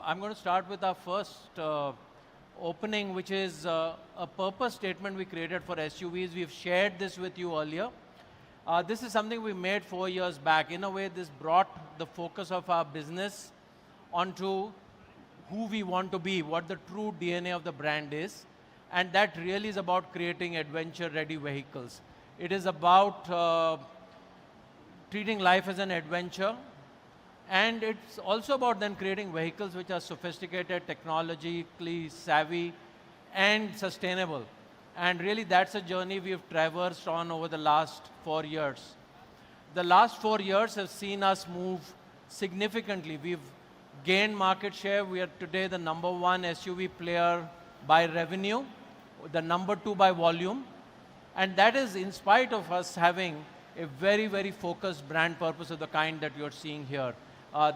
I'm going to start with our first opening, which is a purpose statement we created for SUVs. We've shared this with you earlier. This is something we made 4 years back. In a way, this brought the focus of our business onto who we want to be, what the true DNA of the brand is. And that really is about creating adventure-ready vehicles. It is about treating life as an adventure. And it's also about then creating vehicles which are sophisticated, technologically savvy, and sustainable. And really, that's a journey we've traversed on over the last 4 years. The last 4 years have seen us move significantly. We've gained market share. We are today the #1 SUV player by revenue, the #2 by volume. And that is in spite of us having a very, very focused brand purpose of the kind that you're seeing here.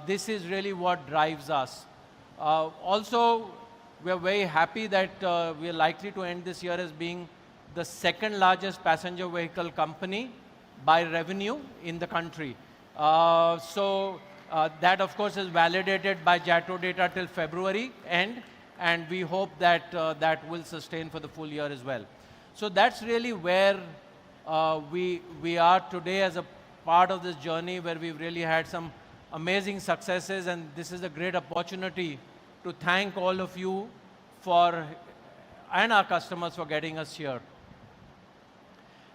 This is really what drives us. Also, we're very happy that we're likely to end this year as being the second largest passenger vehicle company by revenue in the country. That, of course, is validated by JATO data till February end, and we hope that that will sustain for the full year as well. So that's really where we are today as a part of this journey, where we've really had some amazing successes, and this is a great opportunity to thank all of you and our customers for getting us here.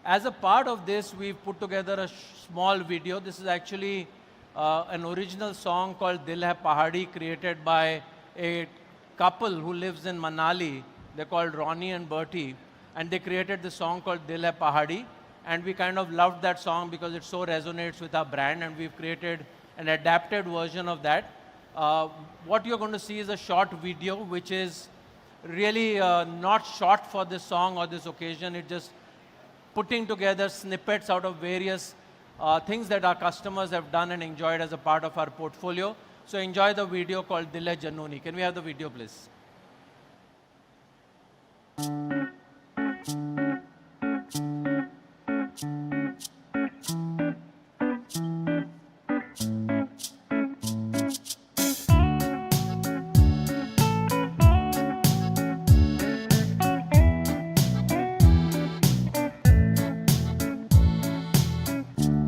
As a part of this, we've put together a small video. This is actually an original song called Dil Hai Pahadi, created by a couple who lives in Manali. They're called Ronnie and Bertie, and they created this song called Dil Hai Pahadi, and we kind of loved that song because it so resonates with our brand, and we've created an adapted version of that. What you're going to see is a short video, which is really not shot for this song or this occasion. It's just putting together snippets out of various things that our customers have done and enjoyed as a part of our portfolio. So enjoy the video called Dil Hai Janooni. Can we have the video, please?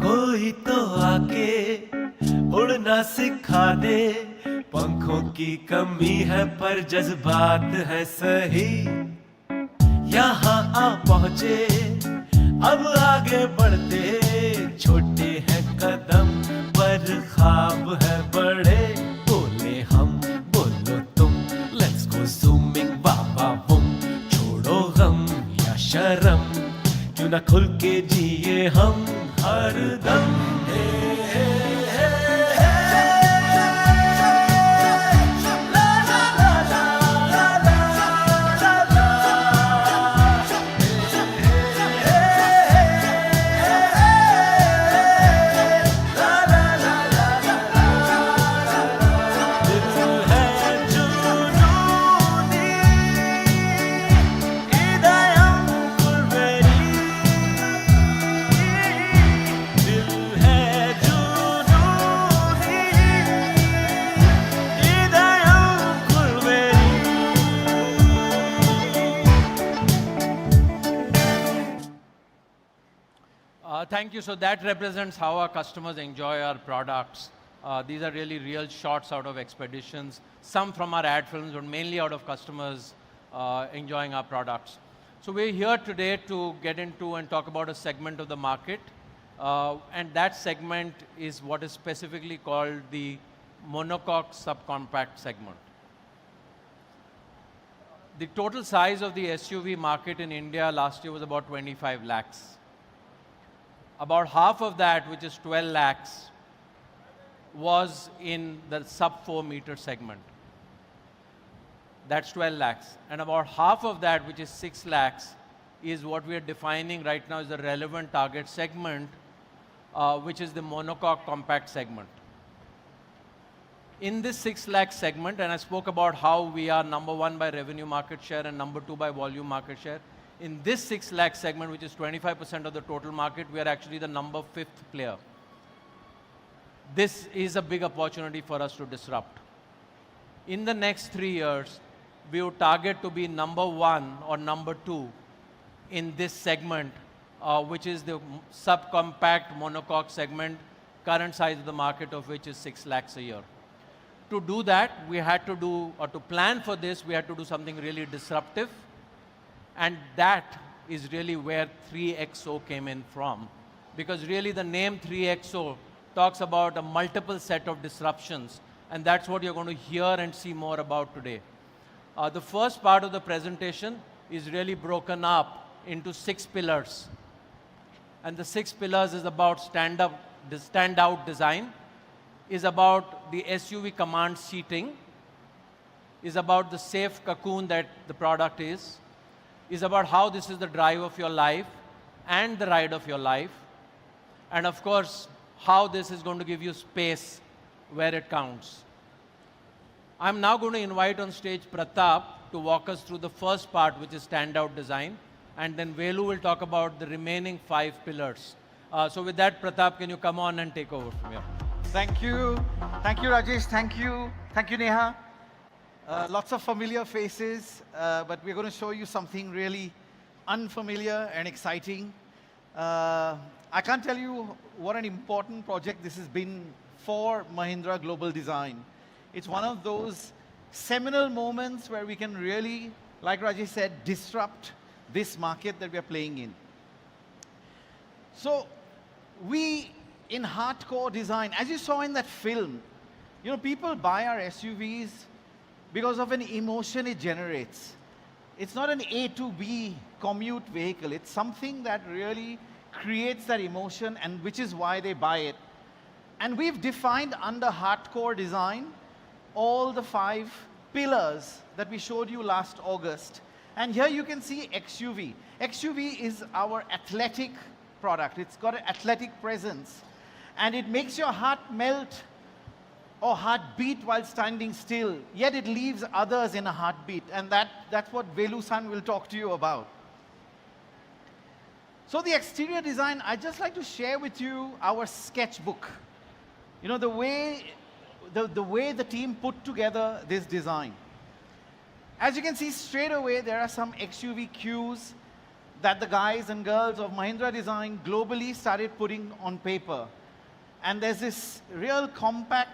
कोई तो आके उड़ना सिखा दे, पंखों की कमी है पर जज्बात है सही। यहाँ आ पहुँचे अब आगे बढ़ते, छोटे हैं कदम पर ख्वाब है बड़े। बोले हम बोलो तुम, लेट्स गो ज़ूमिंग बाबा बुम। छोड़ो गम या शर्म, क्यों ना खुल के जिए हम हर दम। Thank you. So that represents how our customers enjoy our products. These are really real shots out of expeditions, some from our ad films, but mainly out of customers enjoying our products. So we're here today to get into and talk about a segment of the market. And that segment is what is specifically called the monocoque subcompact segment. The total size of the SUV market in India last year was about 25 lakhs. About half of that, which is 12 lakhs, was in the sub-4 meter segment. That's 12 lakhs. And about half of that, which is 6 lakhs, is what we are defining right now as the relevant target segment, which is the monocoque compact segment. In this 6 lakh segment, and I spoke about how we are #1 by revenue market share and #2 by volume market share. In this 6 lakh segment, which is 25% of the total market, we are actually the #5th player. This is a big opportunity for us to disrupt. In the next 3 years, we would target to be number 1 or number 2 in this segment, which is the subcompact monocoque segment, current size of the market of which is 6 lakhs a year. To do that, we had to do, or to plan for this, we had to do something really disruptive. And that is really where 3XO came in from. Because really the name 3XO talks about a multiple set of disruptions. And that's what you're going to hear and see more about today. The first part of the presentation is really broken up into 6 pillars. And the 6 pillars is about standout design, is about the SUV command seating, is about the safe cocoon that the product is about how this is the drive of your life and the ride of your life, and of course, how this is going to give you space where it counts. I'm now going to invite on stage Pratap to walk us through the first part, which is standout design, and then Velu will talk about the remaining 5 pillars. So with that, Pratap, can you come on and take over from here? Thank you. Thank you, Rajesh. Thank you. Thank you, Neha. Lots of familiar faces, but we're going to show you something really unfamiliar and exciting. I can't tell you what an important project this has been for Mahindra Global Design. It's one of those seminal moments where we can really, like Rajesh said, disrupt this market that we are playing in. So we, in hardcore design, as you saw in that film, you know, people buy our SUVs because of an emotion it generates. It's not an A to B commute vehicle. It's something that really creates that emotion, and which is why they buy it. And we've defined under hardcore design all the 5 pillars that we showed you last August. And here you can see XUV. XUV is our athletic product. It's got an athletic presence. And it makes your heart melt or heart beat while standing still, yet it leaves others in a heartbeat. And that's what Velu-san will talk to you about. So the exterior design, I'd just like to share with you our sketchbook. You know, the way the team put together this design. As you can see straight away, there are some XUV cues that the guys and girls of Mahindra Design globally started putting on paper. And there's this real compact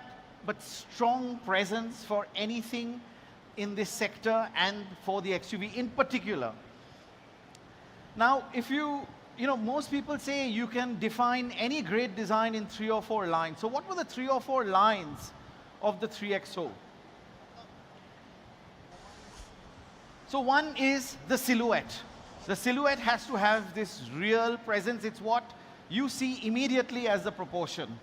but strong presence for anything in this sector and for the XUV in particular. Now, if you know, most people say you can define any great design in 3 or 4 lines. So what were the 3 or 4 lines of the 3XO? So one is the silhouette. The silhouette has to have this real presence. It's what you see immediately as the proportion.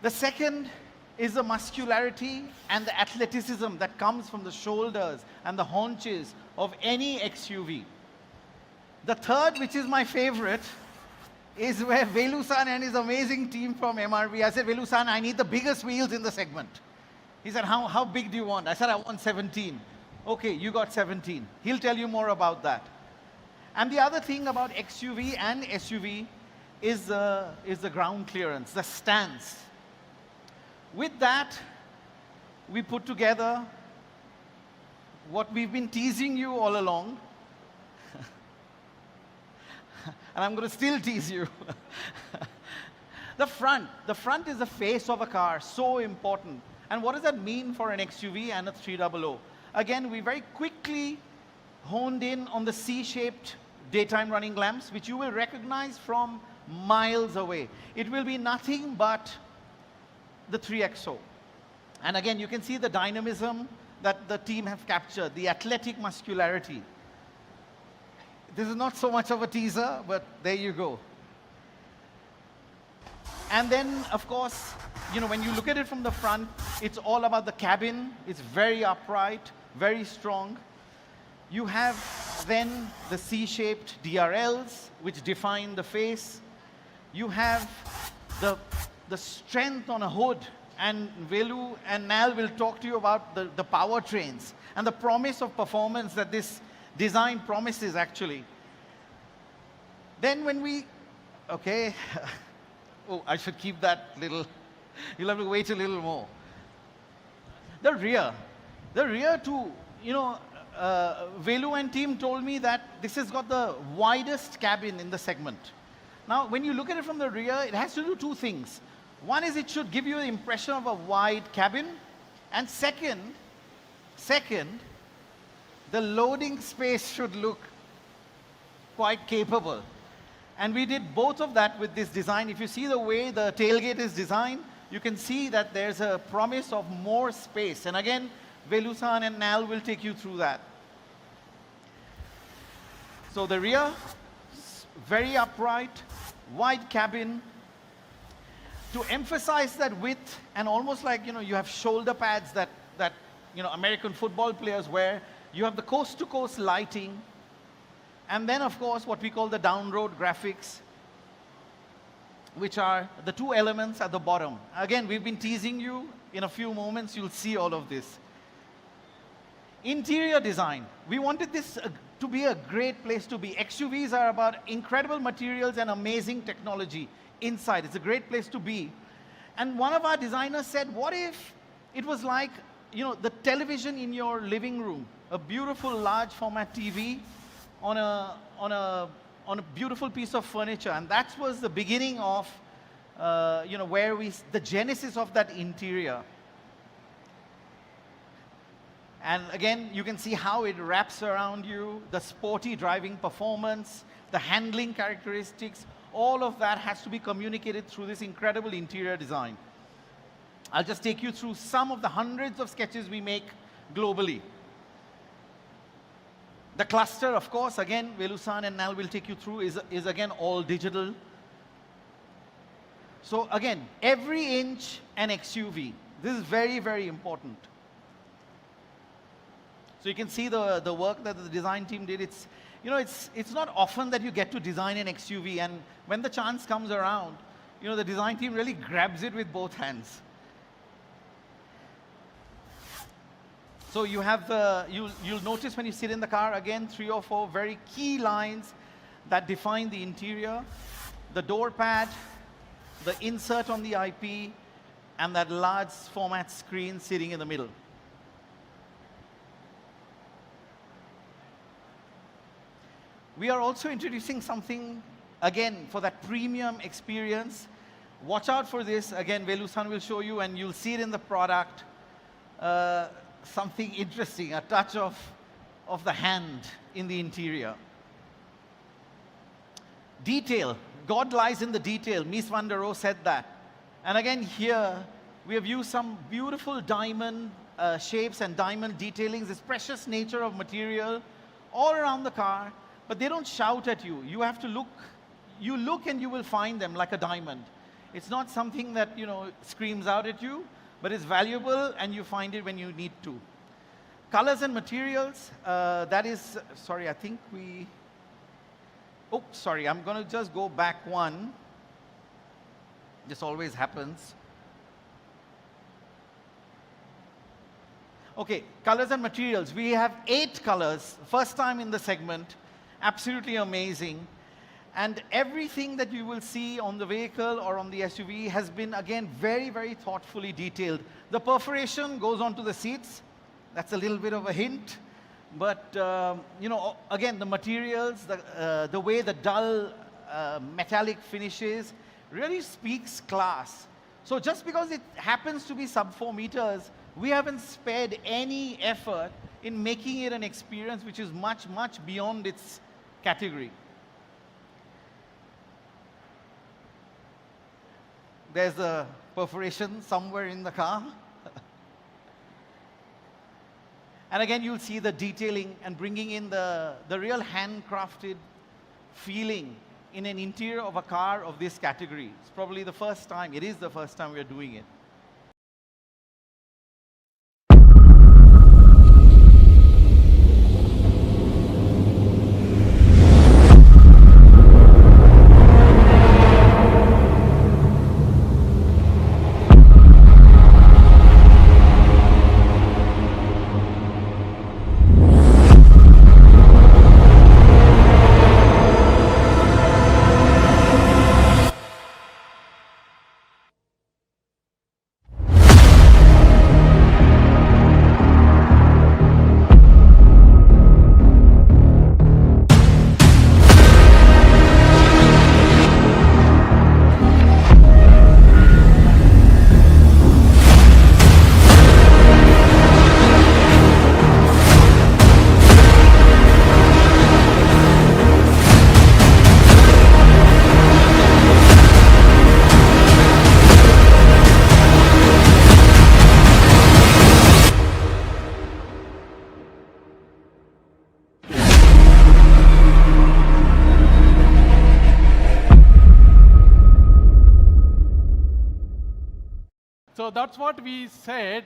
The second is the muscularity and the athleticism that comes from the shoulders and the haunches of any XUV. The third, which is my favorite, is where Velu-san and his amazing team from MRV, I said, Velu-san, I need the biggest wheels in the segment. He said, how big do you want? I said, I want 17. Okay, you got 17. He'll tell you more about that. And the other thing about XUV and SUV is the ground clearance, the stance. With that, we put together what we've been teasing you all along. And I'm going to still tease you. The front is the face of a car, so important. And what does that mean for an XUV and a 300? Again, we very quickly honed in on the C-shaped daytime running lamps, which you will recognize from miles away. It will be nothing but the 3XO. And again, you can see the dynamism that the team have captured, the athletic muscularity. This is not so much of a teaser, but there you go. And then, of course, you know, when you look at it from the front, it's all about the cabin. It's very upright, very strong. You have then the C-shaped DRLs, which define the face. You have the strength on a hood. And Velu and Nal will talk to you about the powertrains and the promise of performance that this design promises, actually. Then when we, okay, oh, I should keep that little, you'll have to wait a little more. The rear. The rear too, Velu and team told me that this has got the widest cabin in the segment. Now, when you look at it from the rear, it has to do two things. One is it should give you the impression of a wide cabin. And second, the loading space should look quite capable. And we did both of that with this design. If you see the way the tailgate is designed, you can see that there's a promise of more space. And again, Velu-san and Nal will take you through that. So the rear, very upright, wide cabin. To emphasize that width, and almost like, you have shoulder pads that American football players wear. You have the coast-to-coast lighting. And then, of course, what we call the down-road graphics, which are the two elements at the bottom. Again, we've been teasing you. In a few moments, you'll see all of this. Interior design. We wanted this to be a great place to be. XUVs are about incredible materials and amazing technology inside. It's a great place to be. And one of our designers said, what if it was like, the television in your living room, a beautiful large format TV on a beautiful piece of furniture. And that was the beginning of, the genesis of that interior. And again, you can see how it wraps around you, the sporty driving performance, the handling characteristics, all of that has to be communicated through this incredible interior design. I'll just take you through some of the hundreds of sketches we make globally. The cluster, of course, again, Velu-san and Nal will take you through, is again all digital. So again, every inch an XUV. This is very, very important. So you can see the work that the design team did. It's not often that you get to design an XUV, and when the chance comes around, the design team really grabs it with both hands. So you have you'll notice when you sit in the car, again, 3 or 4 very key lines that define the interior. The door pad, the insert on the IP, and that large format screen sitting in the middle. We are also introducing something, again, for that premium experience. Watch out for this. Again, Velu-san will show you, and you'll see it in the product. Something interesting, a touch of the hand in the interior. Detail. God lies in the detail. Mies van der Rohe said that. And again, here, we have used some beautiful diamond shapes and diamond detailings, this precious nature of material all around the car. But they don't shout at you. You have to look. You look and you will find them like a diamond. It's not something that, screams out at you, but it's valuable and you find it when you need to. Colors and materials, that is, sorry, I think we, oh, sorry, I'm going to just go back one. This always happens. Okay, colors and materials. We have 8 colors, first time in the segment. Absolutely amazing. And everything that you will see on the vehicle or on the SUV has been, again, very, very thoughtfully detailed. The perforation goes onto the seats. That's a little bit of a hint. But, again, the materials, the way the dull metallic finishes really speaks class. So just because it happens to be sub 4 meters, we haven't spared any effort in making it an experience which is much, much beyond its category. There's a perforation somewhere in the car. And again, you'll see the detailing and bringing in the real handcrafted feeling in an interior of a car of this category. It's probably the first time, it is the first time we're doing it. that's what we said.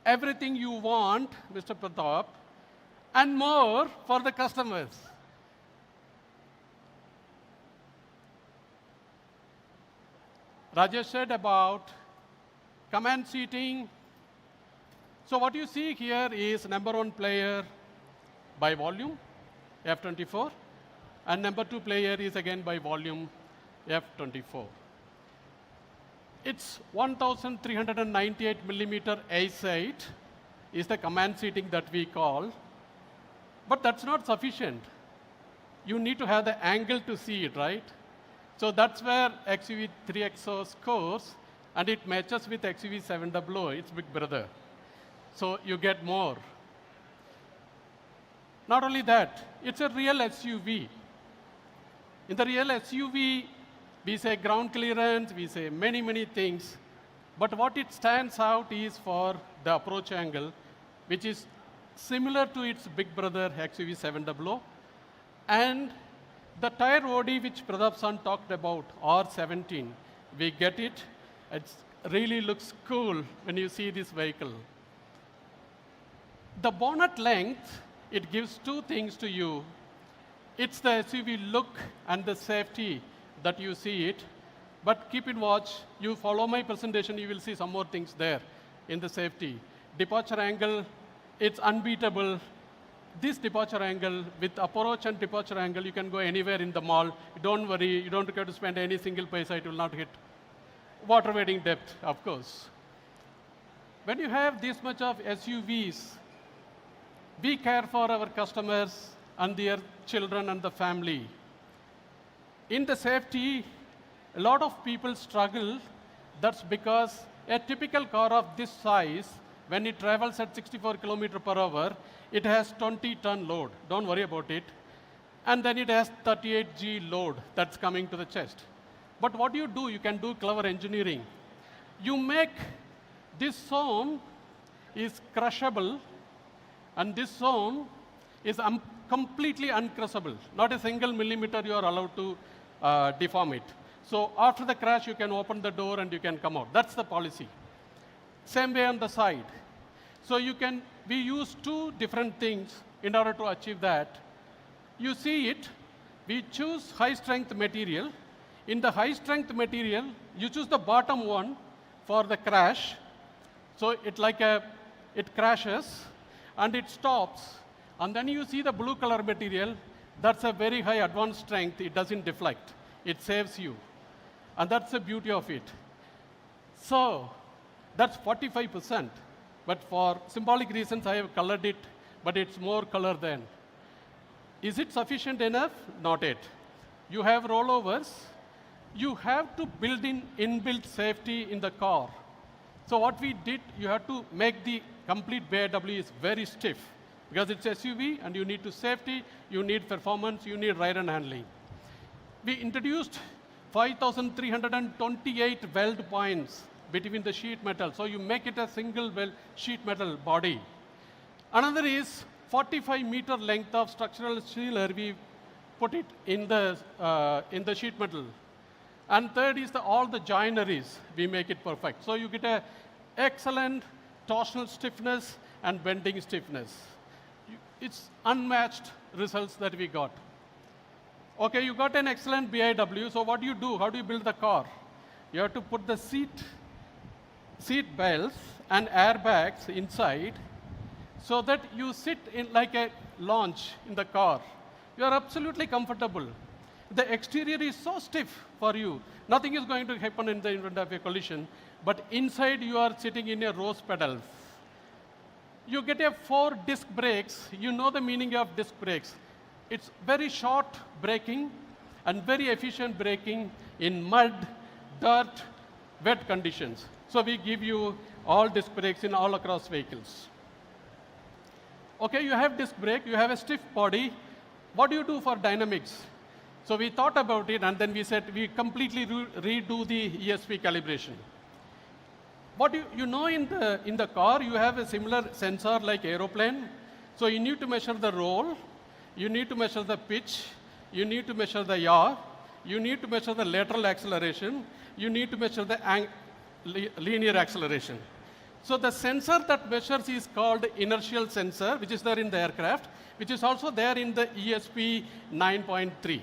Everything you want, Mr. Pratap, and more for the customers. Rajesh said about command seating. So what you see here is number one player by volume, F24, and number two player is again by volume, F24. It's 1,398 millimeter A-side is the command seating that we call, but that's not sufficient. You need to have the angle to see it, right? So that's where XUV3XO scores, and it matches with XUV700, its big brother. So you get more. Not only that, it's a real SUV. In the real SUV, we say ground clearance, we say many, many things. But what it stands out is for the approach angle, which is similar to its big brother XUV700. And the tire OD which Pratap-san talked about, R17, we get it. It really looks cool when you see this vehicle. The bonnet length, it gives two things to you. It's the SUV look and the safety that you see it. But keep in watch, you follow my presentation, you will see some more things there in the safety. Departure angle, it's unbeatable. This departure angle, with approach and departure angle, you can go anywhere in the mall. Don't worry, you don't have to spend any single paisa, it will not hit. Water wading depth, of course. When you have this much of SUVs, we care for our customers and their children and the family. In the safety, a lot of people struggle. That's because a typical car of this size, when it travels at 64 km/h, it has 20-ton load. Don't worry about it. And then it has 38G load that's coming to the chest. But what you do, you can do clever engineering. You make this zone is crushable, and this zone is completely uncrushable. Not a single millimeter you are allowed to deform it. So after the crash, you can open the door and you can come out. That's the policy. Same way on the side. So we use two different things in order to achieve that. You see it, we choose high strength material. In the high strength material, you choose the bottom one for the crash. So it crashes and it stops. And then you see the blue color material, that's a very high advanced strength, it doesn't deflect. It saves you. And that's the beauty of it. So that's 45%. But for symbolic reasons, I have colored it, but it's more color than. Is it sufficient enough? Not yet. You have rollovers. You have to build in inbuilt safety in the car. So what we did, you have to make the complete BIW is very stiff. Because it's SUV, and you need to safety, you need performance, you need ride and handling. We introduced 5,328 weld points between the sheet metal. So you make it a single weld sheet metal body. Another is 45-meter length of structural sealer. We put it in the sheet metal. And third is all the joineries. We make it perfect. So you get an excellent torsional stiffness and bending stiffness. It's unmatched results that we got. Okay, you got an excellent BIW, so what do you do? How do you build the car? You have to put the seat belts and airbags inside so that you sit in like a lounge in the car. You are absolutely comfortable. The exterior is so stiff for you. Nothing is going to happen in the event of a collision, but inside you are sitting in a rose pedals. You get a 4-disc brakes. You know the meaning of disc brakes. It's very short braking and very efficient braking in mud, dirt, wet conditions. So we give you all disc brakes in all across vehicles. Okay, you have disc brake, you have a stiff body. What do you do for dynamics? So we thought about it, and then we said we completely redo the ESP calibration. What you know in the car, you have a similar sensor like aeroplane. So you need to measure the roll, you need to measure the pitch, you need to measure the yaw, you need to measure the lateral acceleration, you need to measure the linear acceleration. So the sensor that measures is called inertial sensor, which is there in the aircraft, which is also there in the ESP 9.3.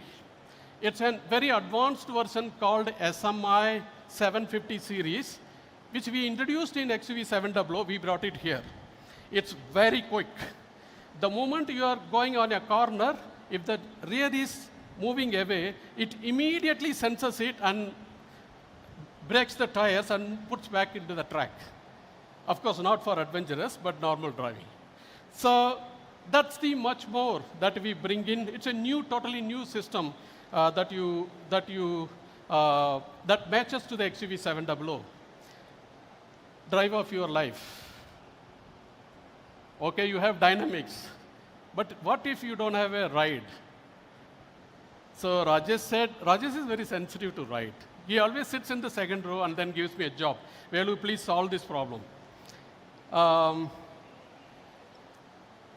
It's a very advanced version called SMI 750 series, which we introduced in XUV3XO. We brought it here. It's very quick. The moment you are going on a corner, if the rear is moving away, it immediately senses it and brakes the tires and puts back into the track. Of course, not for adventurous, but normal driving. So that's the much more that we bring in. It's a new, totally new system that matches to the XUV3XO. Drive of your life. Okay, you have dynamics, but what if you don't have a ride? So Rajesh said, Rajesh is very sensitive to ride. He always sits in the second row and then gives me a job. Will you please solve this problem?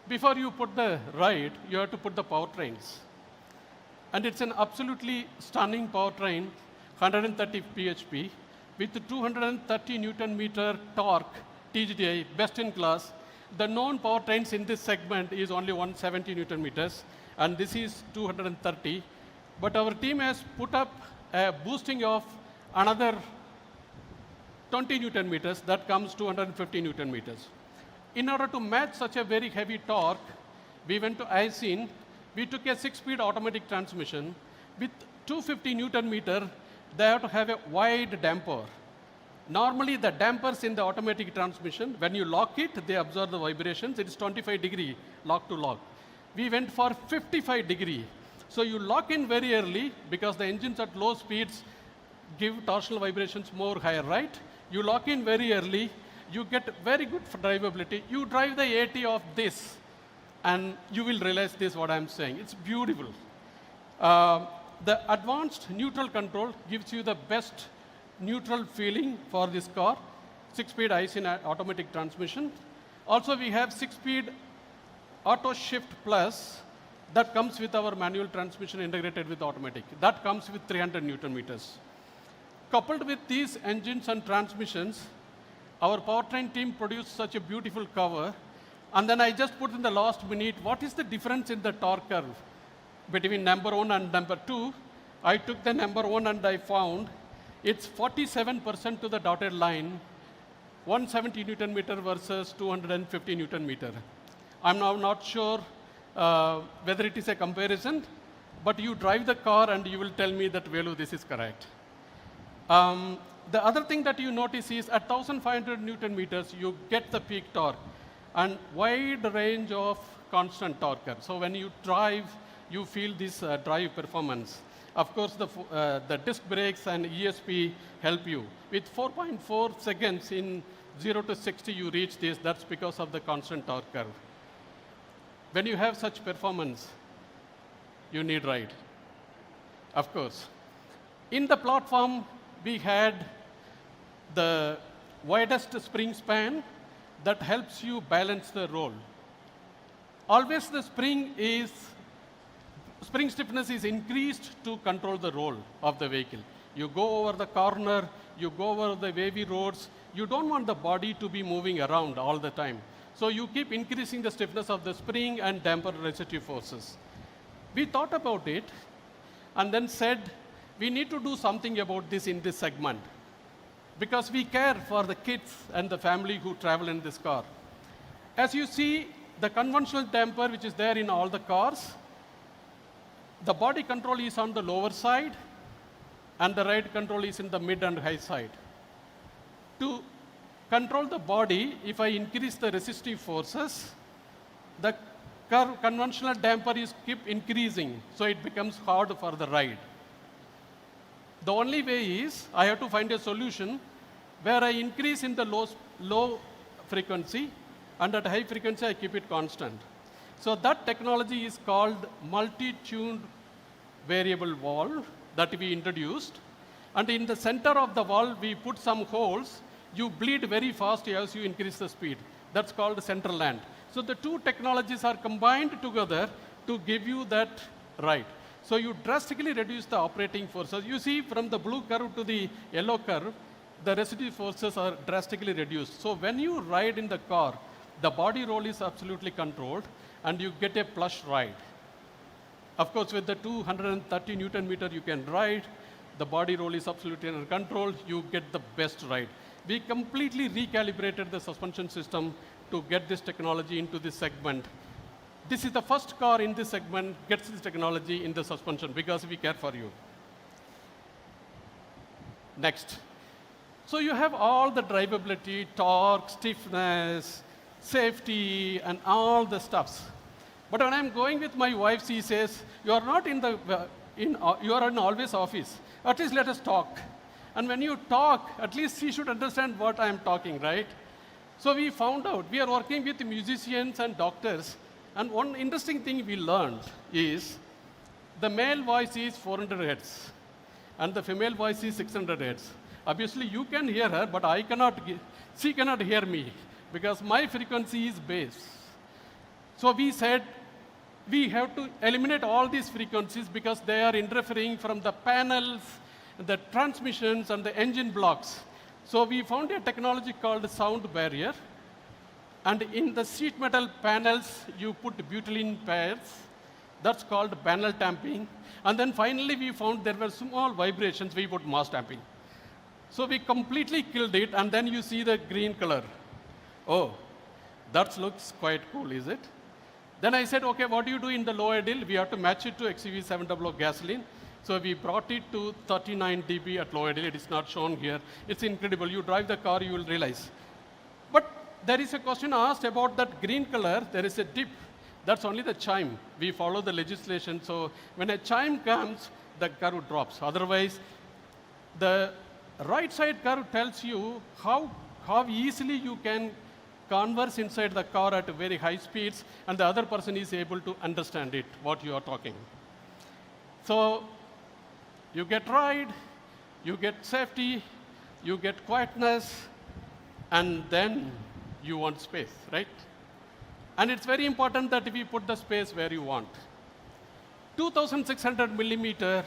Before you put the ride, you have to put the powertrains. And it's an absolutely stunning powertrain, 130 php, with 230 Newton meter torque, TGDI, best in class. The known powertrains in this segment is only 170 Newton meters, and this is 230. But our team has put up a boosting of another 20 Newton meters, that comes 250 Newton meters. In order to match such a very heavy torque, we went to ICIN. We took a 6-speed automatic transmission. With 250 Newton meter, they have to have a wide damper. Normally, the dampers in the automatic transmission, when you lock it, they absorb the vibrations. It is 25-degree lock to lock. We went for 55-degree. So you lock in very early because the engines at low speeds give torsional vibrations more higher, right? You lock in very early, you get very good drivability. You drive the 80 of this, and you will realize this, what I'm saying. It's beautiful. The advanced neutral control gives you the best neutral feeling for this car. 6-speed ICIN automatic transmission. Also, we have 6-speed Auto Shift Plus that comes with our manual transmission integrated with automatic. That comes with 300 Newton meters. Coupled with these engines and transmissions, our powertrain team produced such a beautiful cover. And then I just put in the last minute, what is the difference in the torque curve between number 1 and number 2? I took the number 1 and I found it's 47% to the dotted line, 170 Newton meter versus 250 Newton meter. I'm now not sure whether it is a comparison, but you drive the car and you will tell me that, Velu, this is correct. The other thing that you notice is at 1,500 Newton meters, you get the peak torque and wide range of constant torque. So when you drive, you feel this drive performance. Of course, the disc brakes and ESP help you. With 4.4 seconds in 0 to 60, you reach this. That's because of the constant torque curve. When you have such performance, you need ride, of course. In the platform, we had the widest spring span that helps you balance the roll. Always the spring stiffness is increased to control the roll of the vehicle. You go over the corner, you go over the wavy roads, you don't want the body to be moving around all the time. So you keep increasing the stiffness of the spring and damper resistive forces. We thought about it and then said, we need to do something about this in this segment because we care for the kids and the family who travel in this car. As you see, the conventional damper, which is there in all the cars, the body control is on the lower side and the ride control is in the mid and high side. To control the body, if I increase the resistive forces, the conventional damper is keep increasing, so it becomes hard for the ride. The only way is I have to find a solution where I increase in the low frequency and at high frequency I keep it constant. So that technology is called multi-tuned variable valve that we introduced. And in the center of the valve, we put some holes. You bleed very fast as you increase the speed. That's called central land. So the two technologies are combined together to give you that ride. So you drastically reduce the operating forces. You see from the blue curve to the yellow curve, the residual forces are drastically reduced. So when you ride in the car, the body roll is absolutely controlled, and you get a plush ride. Of course, with the 230 Newton meter you can ride, the body roll is absolutely under control, you get the best ride. We completely recalibrated the suspension system to get this technology into this segment. This is the first car in this segment gets this technology in the suspension because we care for you. Next. So you have all the drivability, torque, stiffness, safety, and all the stuffs. But when I'm going with my wife, she says, you are not in the, you are in always office. At least let us talk. And when you talk, at least she should understand what I'm talking, right? So we found out, we are working with musicians and doctors. And one interesting thing we learned is the male voice is 400 hertz and the female voice is 600 hertz. Obviously, you can hear her, but I cannot, she cannot hear me because my frequency is bass. So we said we have to eliminate all these frequencies because they are interfering from the panels, the transmissions, and the engine blocks. So we found a technology called sound barrier. And in the sheet metal panels, you put butylene pairs. That's called panel tamping. And then finally, we found there were small vibrations. We put mass tamping. So we completely killed it, and then you see the green color. Oh, that looks quite cool, is it? Then I said, okay, what do you do in the low idle? We have to match it to XUV3XO gasoline. So we brought it to 39 dB at low idle. It is not shown here. It's incredible. You drive the car, you will realize. But there is a question asked about that green color. There is a dip. That's only the chime. We follow the legislation. So when a chime comes, the curve drops. Otherwise, the right side curve tells you how easily you can converse inside the car at very high speeds, and the other person is able to understand it, what you are talking. So you get ride, you get safety, you get quietness, and then you want space, right? And it's very important that we put the space where you want. 2,600 millimeter,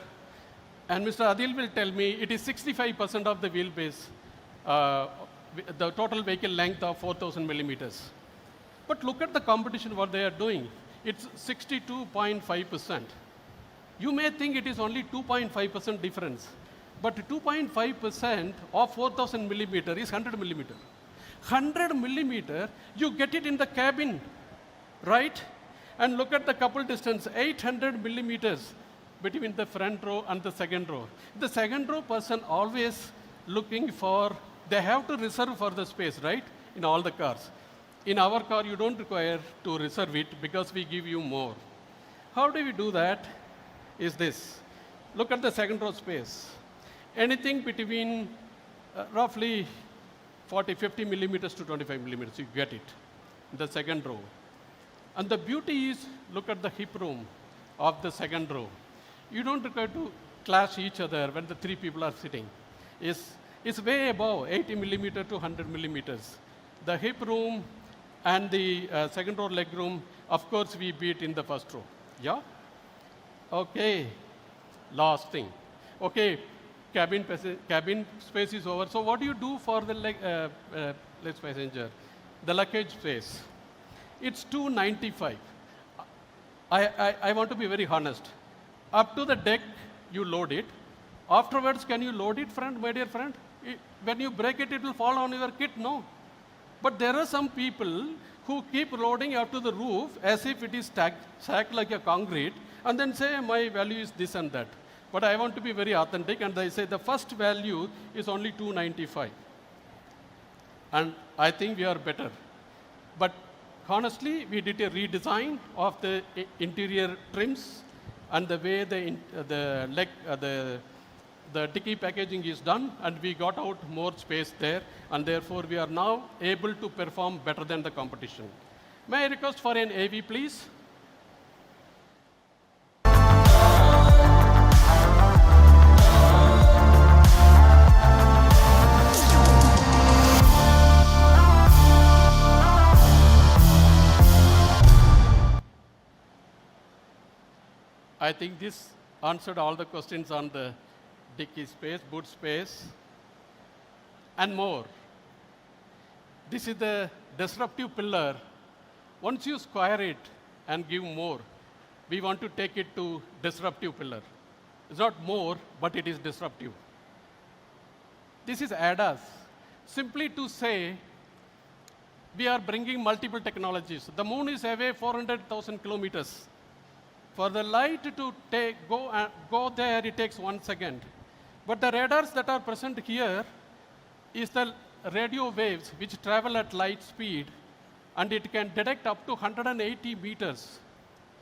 and Mr. Adil will tell me it is 65% of the wheelbase, the total vehicle length of 4,000 millimeters. But look at the competition, what they are doing. It's 62.5%. You may think it is only 2.5% difference, but 2.5% of 4,000 millimeter is 100 millimeter. 100 millimeter, you get it in the cabin, right? And look at the couple distance, 800 millimeters between the front row and the second row. The second row person always looking for, they have to reserve for the space, right? In all the cars. In our car, you don't require to reserve it because we give you more. How do we do that? Is this. Look at the second row space. Anything between roughly 40, 50 millimeters to 25 millimeters, you get it in the second row. And the beauty is, look at the hip room of the second row. You don't require to clash each other when the three people are sitting. It's way above 80 millimeter to 100 millimeters. The hip room and the second row leg room, of course, we beat in the first row. Yeah? Okay, last thing. Okay, cabin space is over. So what do you do for the leg passenger? The luggage space. It's 295. I want to be very honest. Up to the deck, you load it. Afterwards, can you load it, friend, my dear friend? When you break it, it will fall on your kit? No. But there are some people who keep loading up to the roof as if it is stacked like a concrete, and then say, my value is this and that. But I want to be very authentic, and I say the first value is only 295. And I think we are better. But honestly, we did a redesign of the interior trims and the way the dicky packaging is done, and we got out more space there, and therefore we are now able to perform better than the competition. May I request for an AV, please? I think this answered all the questions on the dicky space, boot space. and more. This is the disruptive pillar. Once you square it and give more, we want to take it to disruptive pillar. It's not more, but it is disruptive. This is ADAS. Simply to say, we are bringing multiple technologies. The moon is away 400,000 kilometers. For the light to go there, it takes 1 second. But the radars that are present here is the radio waves which travel at light speed, and it can detect up to 180 meters.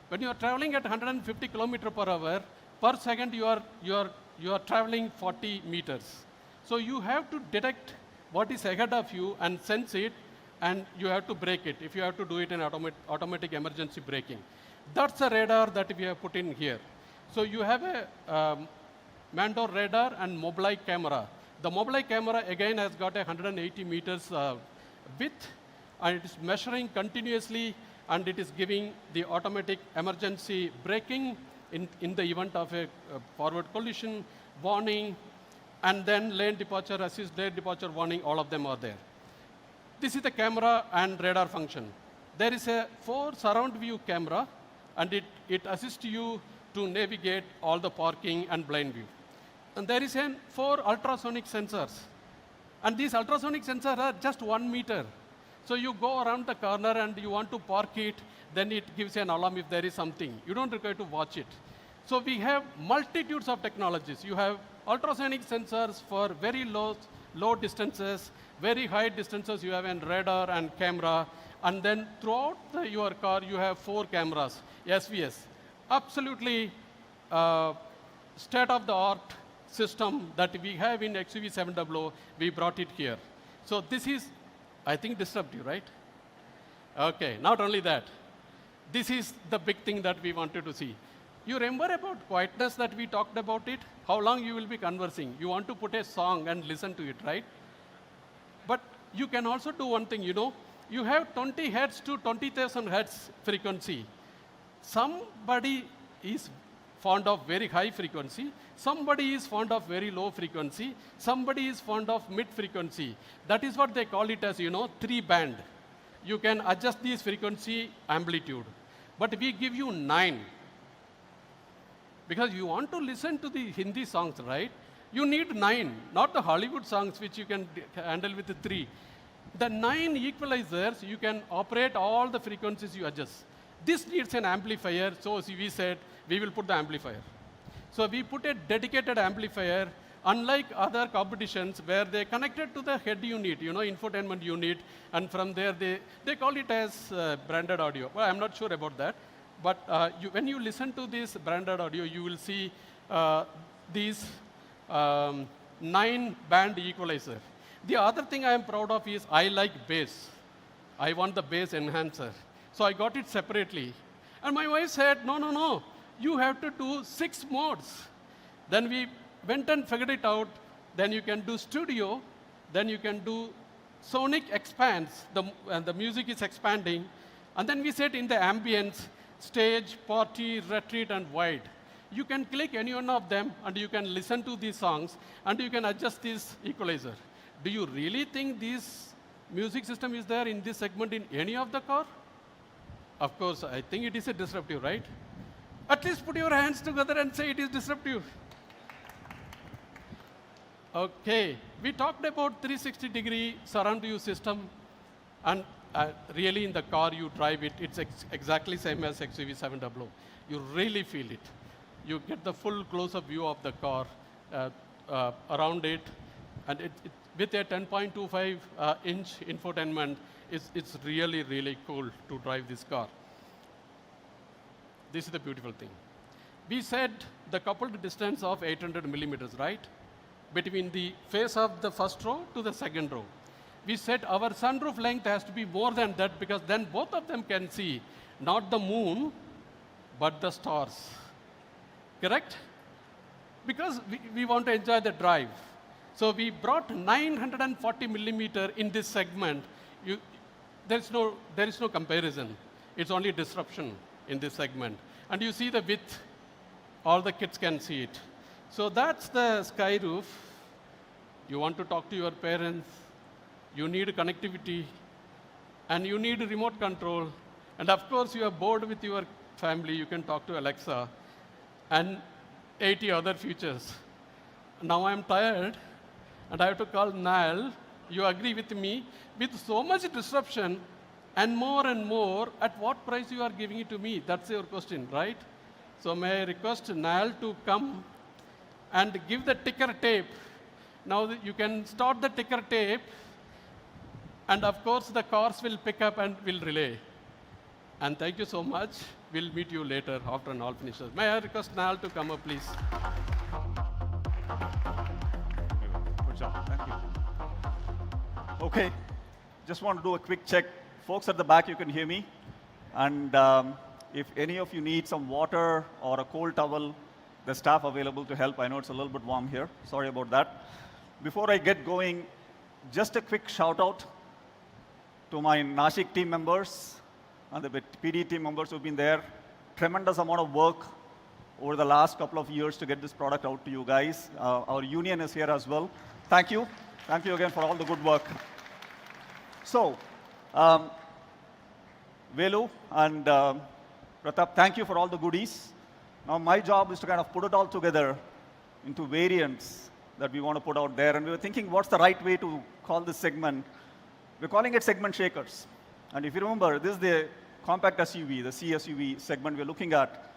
When you are traveling at 150 kilometers per hour, per second you are traveling 40 meters. So you have to detect what is ahead of you and sense it, and you have to brake it. If you have to do it in automatic emergency braking. That's a radar that we have put in here. So you have a Mandor radar and Mobileye camera. The Mobileye camera again has got a 180 meters width, and it is measuring continuously, and it is giving the automatic emergency braking in the event of a forward collision, warning, and then lane departure, assist lane departure warning, all of them are there. This is the camera and radar function. There is a 4 surround view camera, and it assists you to navigate all the parking and blind view. And there is 4 ultrasonic sensors. And these ultrasonic sensors are just 1 meter. So you go around the corner and you want to park it, then it gives an alarm if there is something. You don't require to watch it. So we have multitudes of technologies. You have ultrasonic sensors for very low distances, very high distances. You have a radar and camera. And then throughout your car, you have 4 cameras, SVS. Absolutely state-of-the-art system that we have in XUV3XO, we brought it here. So this is, I think, disruptive, right? Okay, not only that. This is the big thing that we wanted to see. You remember about quietness that we talked about it? How long you will be conversing? You want to put a song and listen to it, right? But you can also do one thing, You have 20 hertz to 20,000 hertz frequency. Somebody is fond of very high frequency. Somebody is fond of very low frequency. Somebody is fond of mid frequency. That is what they call it as, 3-band. You can adjust this frequency amplitude. But we give you 9. Because you want to listen to the Hindi songs, right? You need 9, not the Hollywood songs which you can handle with the 3. The 9 equalizers, you can operate all the frequencies you adjust. This needs an amplifier, so as we said, we will put the amplifier. So we put a dedicated amplifier, unlike other competitions where they connected to the head unit, infotainment unit, and from there they call it as branded audio. Well, I'm not sure about that. But when you listen to this branded audio, you will see these 9-band equalizer. The other thing I am proud of is I like bass. I want the bass enhancer. So I got it separately. And my wife said, no, you have to do 6 modes. Then we went and figured it out. Then you can do studio. Then you can do sonic expands, and the music is expanding. And then we said in the ambience, stage, party, retreat, and wide. You can click any one of them, and you can listen to these songs, and you can adjust this equalizer. Do you really think this music system is there in this segment in any of the car? Of course, I think it is a disruptive, right? At least put your hands together and say it is disruptive. Okay, we talked about 360-degree surround view system, and really in the car you drive it, it's exactly same as XUV3XO. You really feel it. You get the full close-up view of the car around it, and with a 10.25-inch infotainment, it's really, really cool to drive this car. This is the beautiful thing. We said the coupled distance of 800 millimeters, right? Between the face of the first row to the second row. We said our sunroof length has to be more than that, because then both of them can see not the moon, but the stars. Correct? Because we want to enjoy the drive. So we brought 940 millimeter in this segment. There is no comparison. It's only disruption in this segment. And you see the width, all the kids can see it. So that's the sky roof. You want to talk to your parents, you need connectivity, and you need remote control. And of course, you are bored with your family, you can talk to Alexa, and 80 other features. Now I'm tired, and I have to call Niall. You agree with me? With so much disruption, and more, at what price you are giving it to me? That's your question, right? So may I request Niall to come and give the ticker tape. Now you can start the ticker tape, and of course the cars will pick up and will relay. And thank you so much. We'll meet you later after and all finishes. May I request Niall to come up, please? Good job. Thank you. Okay. Just want to do a quick check. Folks at the back, you can hear me. And if any of you need some water or a cold towel, the staff available to help. I know it's a little bit warm here. Sorry about that. Before I get going, just a quick shout out to my Nashik team members and the PD team members who've been there. Tremendous amount of work over the last couple of years to get this product out to you guys. Our union is here as well. Thank you. Thank you again for all the good work. So, Velu and Pratap, thank you for all the goodies. Now my job is to kind of put it all together into variants that we want to put out there. And we were thinking, what's the right way to call this segment? We're calling it segment shakers. And if you remember, this is the compact SUV, the CSUV segment we're looking at.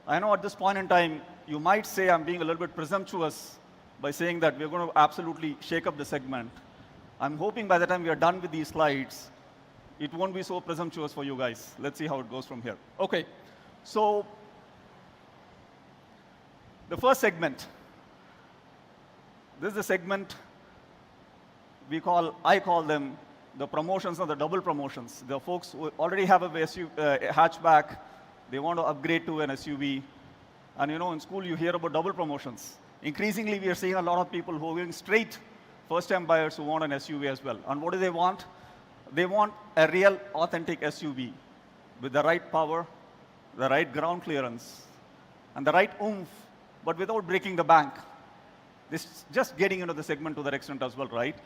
I know at this point in time, you might say I'm being a little bit presumptuous by saying that we're going to absolutely shake up the segment. I'm hoping by the time we are done with these slides, it won't be so presumptuous for you guys. Let's see how it goes from here. Okay, so the first segment. This is the segment I call them the promotions or the double promotions. The folks who already have a hatchback, they want to upgrade to an SUV. And you know, in school you hear about double promotions. Increasingly, we are seeing a lot of people who are going straight first-time buyers who want an SUV as well. And what do they want? They want a real, authentic SUV with the right power, the right ground clearance, and the right oomph, but without breaking the bank. This is just getting into the segment to that extent as well, right?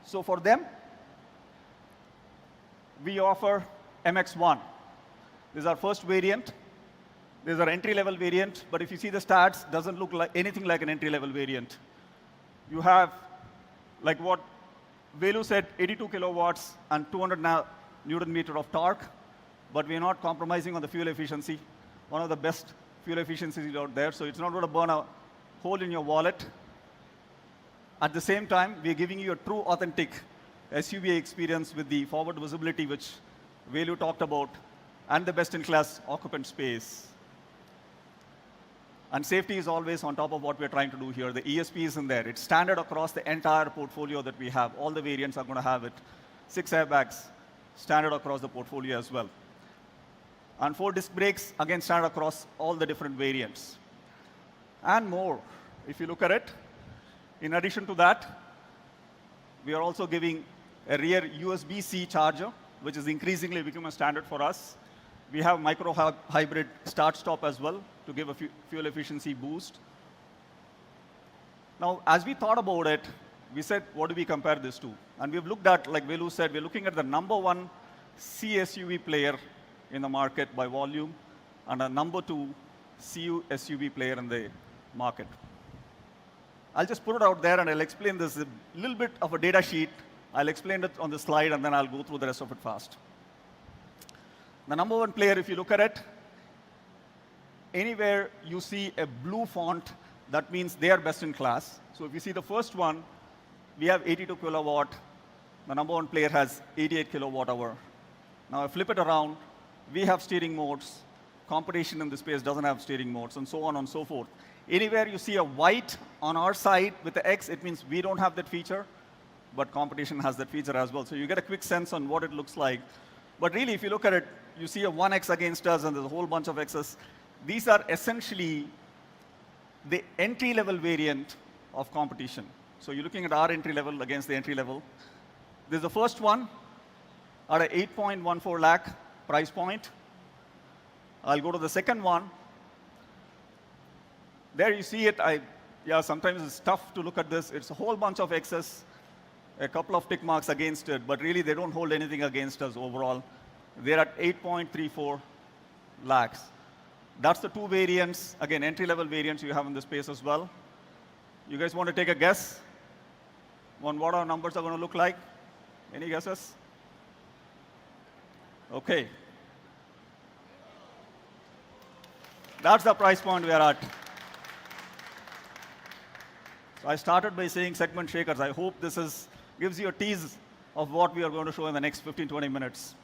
So for them, we offer MX-1. This is our first variant. This is our entry-level variant, but if you see the stats, doesn't look like anything like an entry-level variant. You have, like what Velu said, 82 kilowatts and 200 Newton meter of torque, but we're not compromising on the fuel efficiency. One of the best fuel efficiencies out there, so it's not going to burn a hole in your wallet. At the same time, we're giving you a true, authentic SUV experience with the forward visibility, which Velu talked about, and the best-in-class occupant space. And safety is always on top of what we're trying to do here. The ESP is in there. It's standard across the entire portfolio that we have. All the variants are going to have it. 6 airbags, standard across the portfolio as well. And 4 disc brakes, again, standard across all the different variants. And more, if you look at it. In addition to that, we are also giving a rear USB-C charger, which is increasingly becoming a standard for us. We have micro-hybrid start-stop as well to give a fuel efficiency boost. Now, as we thought about it, we said, what do we compare this to? And we've looked at, like Velu said, we're looking at the #1 CSUV player in the market by volume and a #2 CU SUV player in the market. I'll just put it out there and I'll explain this, a little bit of a data sheet. I'll explain it on the slide and then I'll go through the rest of it fast. The #1 player, if you look at it, anywhere you see a blue font, that means they are best in class. So if you see the first one, we have 82 kilowatt. The #1 player has 88 kilowatt hour. Now I flip it around, we have steering modes. Competition in this space doesn't have steering modes, and so on and so forth. Anywhere you see a white on our side with the X, it means we don't have that feature, but competition has that feature as well. So you get a quick sense on what it looks like. But really, if you look at it, you see a 1X against us, and there's a whole bunch of X's. These are essentially the entry-level variant of competition. So you're looking at our entry level against the entry level. This is the first one at a 8.14 lakh price point. I'll go to the second one. There you see it. I Yeah, sometimes it's tough to look at this. It's a whole bunch of X's, a couple of tick marks against it, but really they don't hold anything against us overall. They're at 8.34 lakhs. That's the two variants, again, entry-level variants you have in the space as well. You guys want to take a guess on what our numbers are going to look like? Any guesses? Okay. That's the price point we are at. So I started by saying segment shakers. I hope this gives you a tease of what we are going to show in the next 15, 20 minutes.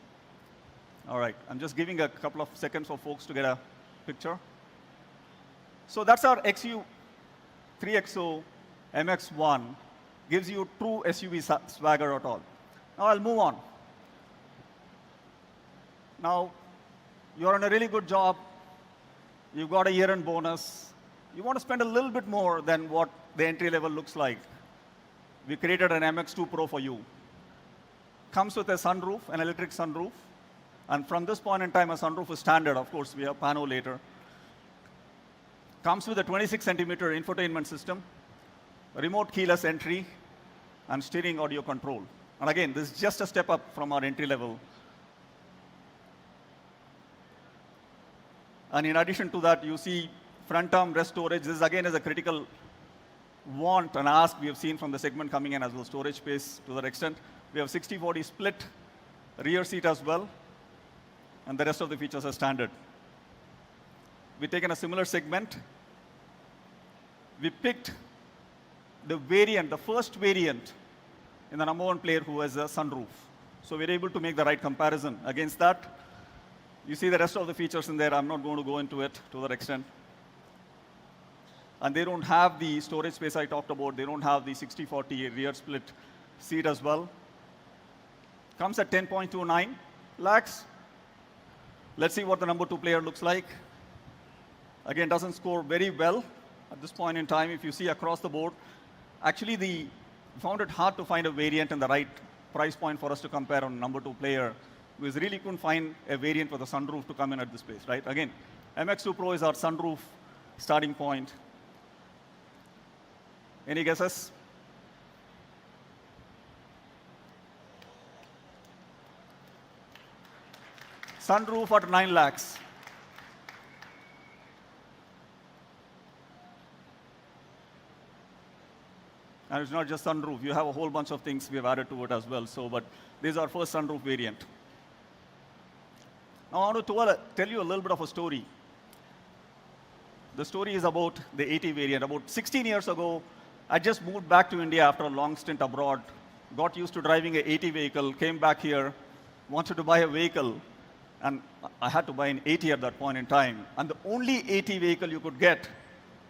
All right, I'm just giving a couple of seconds for folks to get a picture. So that's our XU3XO MX1. Gives you true SUV swagger at all. Now I'll move on. Now, you're on a really good job. You've got a year-end bonus. You want to spend a little bit more than what the entry level looks like. We created an MX2 Pro for you. Comes with a sunroof, an electric sunroof. And from this point in time, a sunroof is standard. Of course, we have pano later. Comes with a 26-centimeter infotainment system, remote keyless entry, and steering audio control. And again, this is just a step up from our entry level. And in addition to that, you see front arm rest storage. This again is a critical want and ask we have seen from the segment coming in as well, storage space to that extent. We have 60/40 split rear seat as well, and the rest of the features are standard. We've taken a similar segment. We picked the variant, the first variant in the #1 player who has a sunroof. So we're able to make the right comparison against that. You see the rest of the features in there. I'm not going to go into it to that extent. And they don't have the storage space I talked about. They don't have the 60/40 rear split seat as well. Comes at 10.29 lakhs. Let's see what the #2 player looks like. Again, doesn't score very well at this point in time. If you see across the board, actually, we found it hard to find a variant in the right price point for us to compare on #2 player. We really couldn't find a variant with a sunroof to come in at this place, right? Again, MX2 Pro is our sunroof starting point. Any guesses? Sunroof at 9 lakhs. And it's not just sunroof. You have a whole bunch of things we have added to it as well. So, but this is our first sunroof variant. Now, I want to tell you a little bit of a story. The story is about the 80 variant. About 16 years ago, I just moved back to India after a long stint abroad, got used to driving an 80 vehicle, came back here, wanted to buy a vehicle, and I had to buy an 80 at that point in time. And the only 80 vehicle you could get,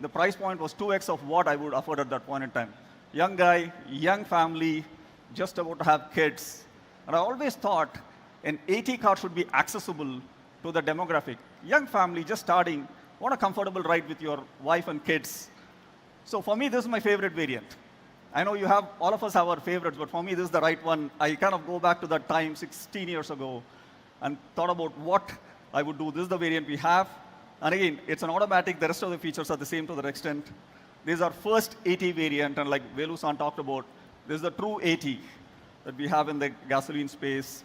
the price point was 2x of what I would afford at that point in time. Young guy, young family, just about to have kids. And I always thought an 80 car should be accessible to the demographic. Young family, just starting, want a comfortable ride with your wife and kids. So for me, this is my favorite variant. I know you have, all of us have our favorites, but for me, this is the right one. I kind of go back to that time 16 years ago and thought about what I would do. This is the variant we have. And again, it's an automatic. The rest of the features are the same to that extent. This is our first 80 variant, and like Velu-san talked about, this is the true 80 that we have in the gasoline space.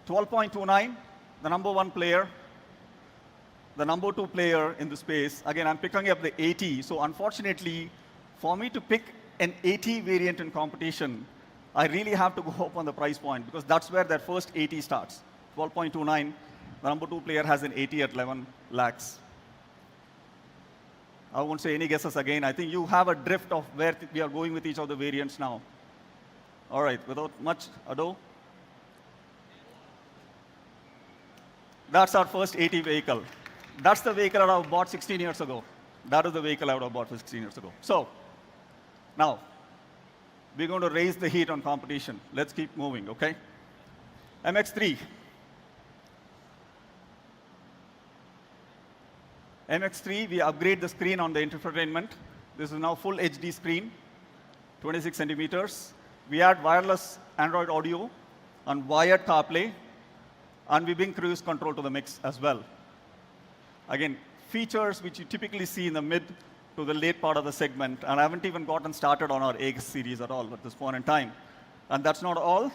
12.29, the #1 player. The #2 player in the space. Again, I'm picking up the 80. So unfortunately, for me to pick an 80 variant in competition, I really have to go up on the price point because that's where that first 80 starts. 12.29. The #2 player has an 80 at 11 lakhs. I won't say any guesses again. I think you have a drift of where we are going with each of the variants now. All right, without much ado. That's our first 80 vehicle. That's the vehicle I would have bought 16 years ago. That is the vehicle I would have bought 16 years ago. So, now, we're going to raise the heat on competition. Let's keep moving, okay? MX3. MX3, we upgrade the screen on the infotainment. This is now full HD screen, 26 centimeters. We add wireless Android Audio and wired CarPlay, and we bring cruise control to the mix as well. Again, features which you typically see in the mid to the late part of the segment. And I haven't even gotten started on our AX series at all at this point in time. And that's not all.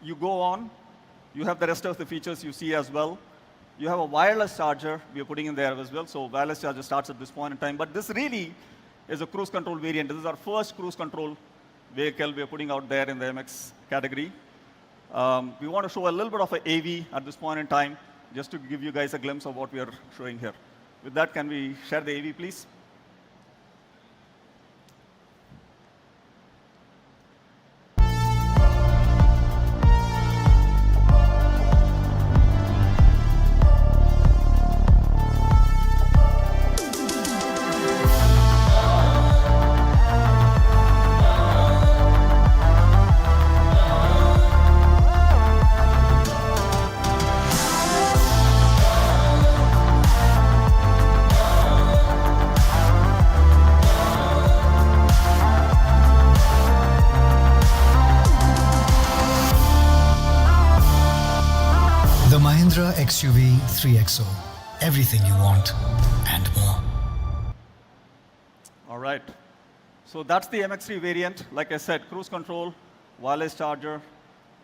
You go on. You have the rest of the features you see as well. You have a wireless charger we are putting in there as well. So wireless charger starts at this point in time. But this really is a cruise control variant. This is our first cruise control vehicle we are putting out there in the MX category. We want to show a little bit of an AV at this point in time, just to give you guys a glimpse of what we are showing here. With that, can we share the AV, please? The Mahindra XUV3XO. Everything you want and more. All right. So that's the MX3 variant. Like I said, cruise control, wireless charger.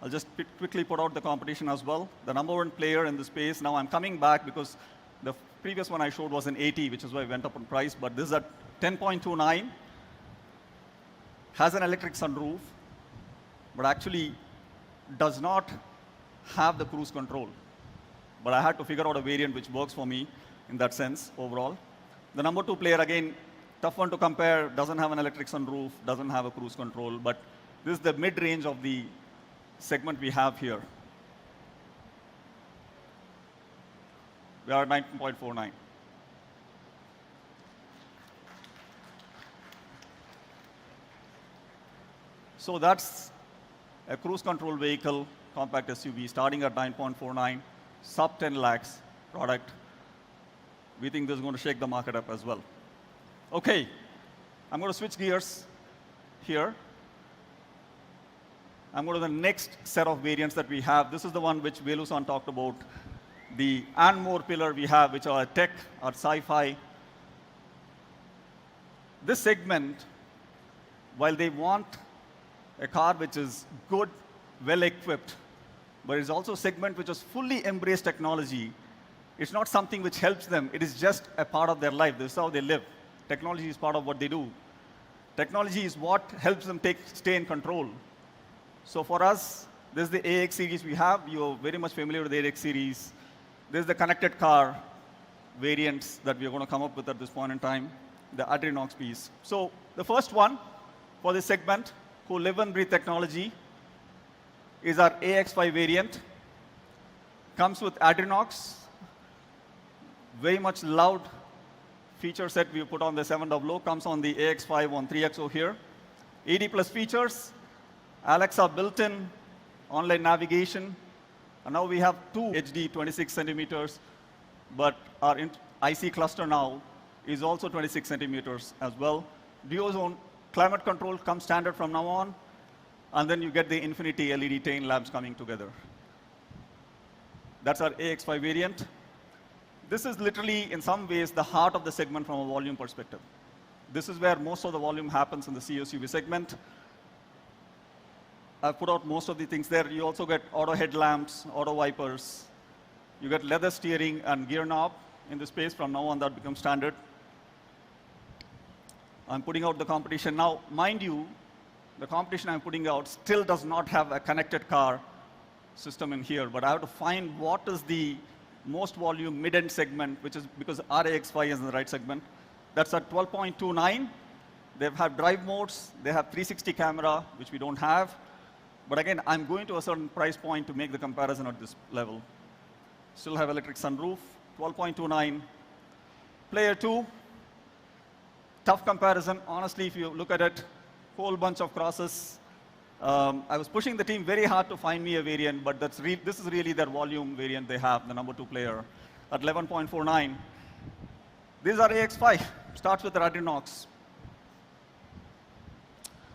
I'll just quickly put out the competition as well. The number one player in the space. Now I'm coming back because the previous one I showed was an 80, which is why I went up in price. But this is at 10.29. Has an electric sunroof, but actually does not have the cruise control. But I had to figure out a variant which works for me in that sense overall. The number two player, again, tough one to compare, doesn't have an electric sunroof, doesn't have a cruise control, but this is the mid-range of the segment we have here. We are at 19.49. So that's a cruise control vehicle, compact SUV, starting at 9.49, sub 10 lakhs product. We think this is going to shake the market up as well. Okay, I'm going to switch gears here. I'm going to the next set of variants that we have. This is the one which Velu-san talked about. The and more pillar we have, which are tech, or sci-fi. This segment, while they want a car which is good, well-equipped, but it's also a segment which has fully embraced technology. It's not something which helps them. It is just a part of their life. This is how they live. Technology is part of what they do. Technology is what helps them stay in control. So for us, this is the AX series we have. You're very much familiar with the AX series. This is the connected car variants that we're going to come up with at this point in time, the Adrenox piece. So the first one for this segment, who live and breathe technology, is our AX5 variant. Comes with Adrenox, very much loud feature set we put on the 700. Comes on the AX5 on 3XO here. 80 plus features, Alexa built-in, online navigation, and now we have two HD 26 centimeters, but our IC cluster now is also 26 centimeters as well. Dual zone climate control comes standard from now on. And then you get the infinity LED tail lamps coming together. That's our AX5 variant. This is literally, in some ways, the heart of the segment from a volume perspective. This is where most of the volume happens in the CSUV segment. I've put out most of the things there. You also get auto headlamps, auto wipers. You get leather steering and gear knob in the space. From now on, that becomes standard. I'm putting out the competition. Now, mind you, the competition I'm putting out still does not have a connected car system in here, but I have to find what is the most volume mid-end segment, which is because our AX5 is in the right segment. That's at 12.29. They have drive modes. They have 360 camera, which we don't have. But again, I'm going to a certain price point to make the comparison at this level. Still have electric sunroof, 12.29. Player 2, tough comparison. Honestly, if you look at it, whole bunch of crosses. I was pushing the team very hard to find me a variant, but this is really their volume variant they have, the number two player, at 11.49. These are AX5, starts with the Adrenox,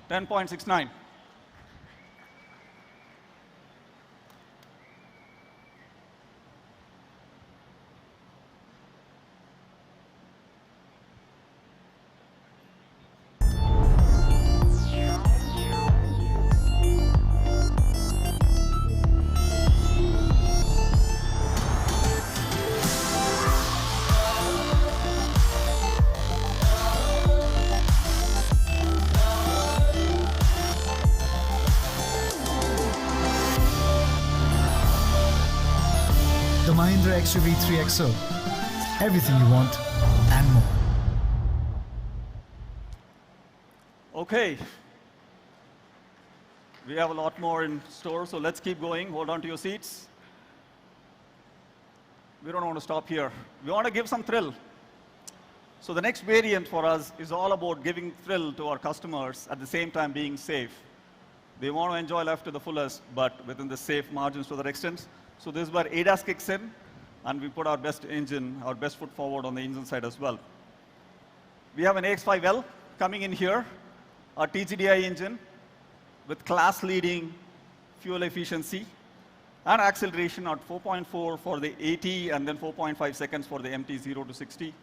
10.69. The Mahindra XUV3XO. Everything you want and more. Okay. We have a lot more in store, so let's keep going. Hold on to your seats. We don't want to stop here. We want to give some thrill. So the next variant for us is all about giving thrill to our customers at the same time being safe. They want to enjoy life to the fullest, but within the safe margins to that extent. So this is where ADAS kicks in, and we put our best engine, our best foot forward on the engine side as well. We have an AX5L coming in here, our TGDI engine with class-leading fuel efficiency and acceleration at 4.4 for the AT and then 4.5 seconds for the MT 0 to 60.